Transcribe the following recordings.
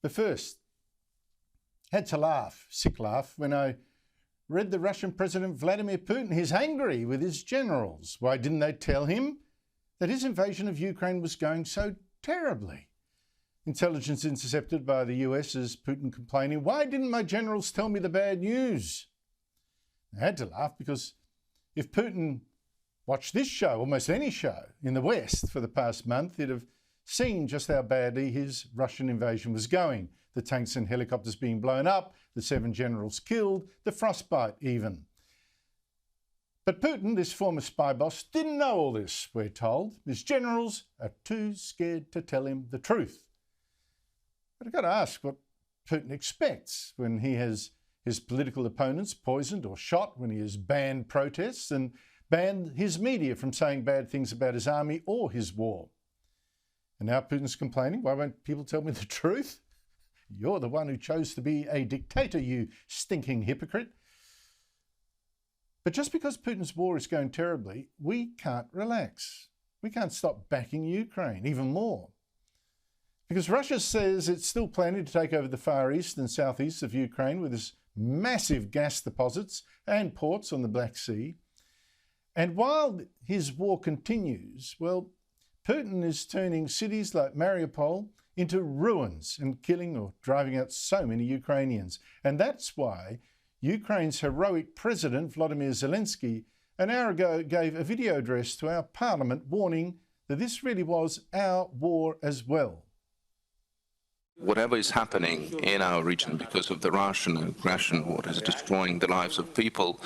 But first, had to laugh, sick laugh, when I read the Russian President Vladimir Putin. He's angry with his generals. Why didn't they tell him that his invasion of Ukraine was going so terribly? Intelligence intercepted by the US as Putin complaining, why didn't my generals tell me the bad news? I had to laugh because if Putin watched this show, almost any show in the West for the past month, he'd have seen just how badly his Russian invasion was going. The tanks and helicopters being blown up, the 7 generals killed, the frostbite even. But Putin, this former spy boss, didn't know all this, we're told. His generals are too scared to tell him the truth. But I've got to ask what Putin expects when he has his political opponents poisoned or shot, when he has banned protests and banned his media from saying bad things about his army or his war. And now Putin's complaining, why won't people tell me the truth? You're the one who chose to be a dictator, you stinking hypocrite. But just because Putin's war is going terribly, we can't relax. We can't stop backing Ukraine even more. Because Russia says it's still planning to take over the far east and southeast of Ukraine with its massive gas deposits and ports on the Black Sea. And while his war continues, well, Putin is turning cities like Mariupol into ruins and killing or driving out so many Ukrainians. And that's why Ukraine's heroic president, Volodymyr Zelensky, an hour ago gave a video address to our parliament warning that this really was our war as well. Whatever is happening in our region because of the Russian aggression, what is destroying the lives of people,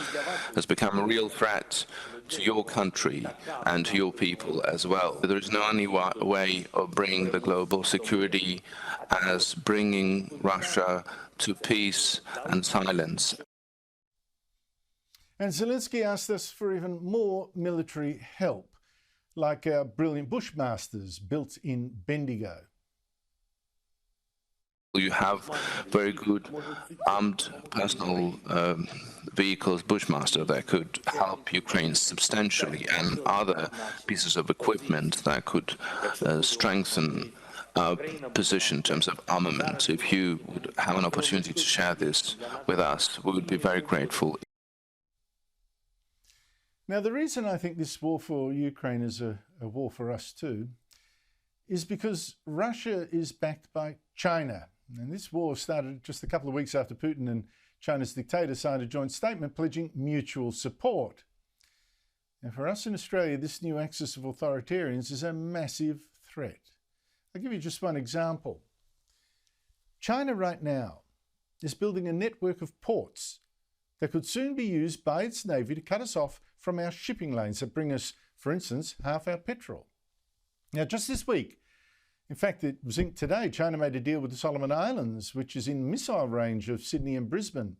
has become a real threat to your country and to your people as well. There is no only way of bringing the global security as bringing Russia to peace and silence. And Zelensky asked us for even more military help, like our brilliant Bushmasters built in Bendigo. You have very good armed personal vehicles, Bushmaster, that could help Ukraine substantially, and other pieces of equipment that could strengthen our position in terms of armament. If you would have an opportunity to share this with us, we would be very grateful. Now, the reason I think this war for Ukraine is a war for us too is because Russia is backed by China. And this war started just a couple of weeks after Putin and China's dictator signed a joint statement pledging mutual support. Now, for us in Australia, this new axis of authoritarians is a massive threat. I'll give you just one example. China right now is building a network of ports that could soon be used by its navy to cut us off from our shipping lanes that bring us, for instance, half our petrol. Now, just this week, in fact, it was inked today, China made a deal with the Solomon Islands, which is in missile range of Sydney and Brisbane.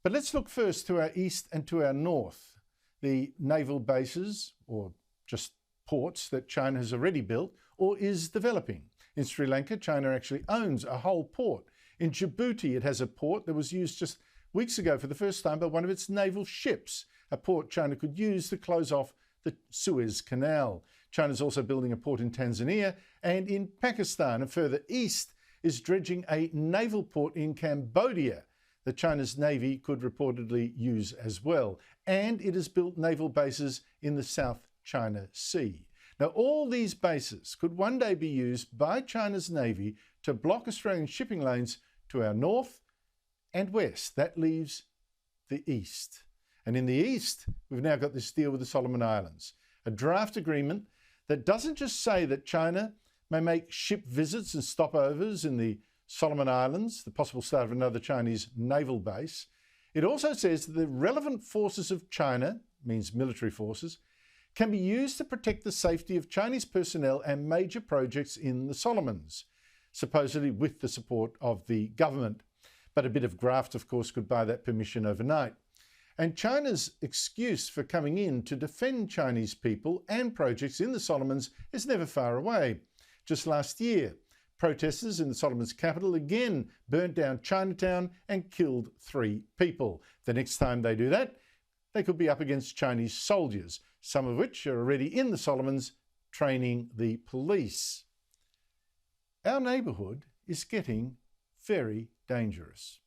But let's look first to our east and to our north, the naval bases, or just ports that China has already built or is developing. In Sri Lanka, China actually owns a whole port. In Djibouti, it has a port that was used just weeks ago for the first time by one of its naval ships, a port China could use to close off the Suez Canal. China's also building a port in Tanzania and in Pakistan, and further east is dredging a naval port in Cambodia that China's navy could reportedly use as well. And it has built naval bases in the South China Sea. Now, all these bases could one day be used by China's navy to block Australian shipping lanes to our north and west. That leaves the east. And in the east, we've now got this deal with the Solomon Islands, a draft agreement that doesn't just say that China may make ship visits and stopovers in the Solomon Islands, the possible start of another Chinese naval base. It also says that the relevant forces of China, means military forces, can be used to protect the safety of Chinese personnel and major projects in the Solomons, supposedly with the support of the government. But a bit of graft, of course, could buy that permission overnight. And China's excuse for coming in to defend Chinese people and projects in the Solomons is never far away. Just last year, protesters in the Solomons capital again burnt down Chinatown and killed 3 people. The next time they do that, they could be up against Chinese soldiers, some of which are already in the Solomons training the police. Our neighbourhood is getting very dangerous.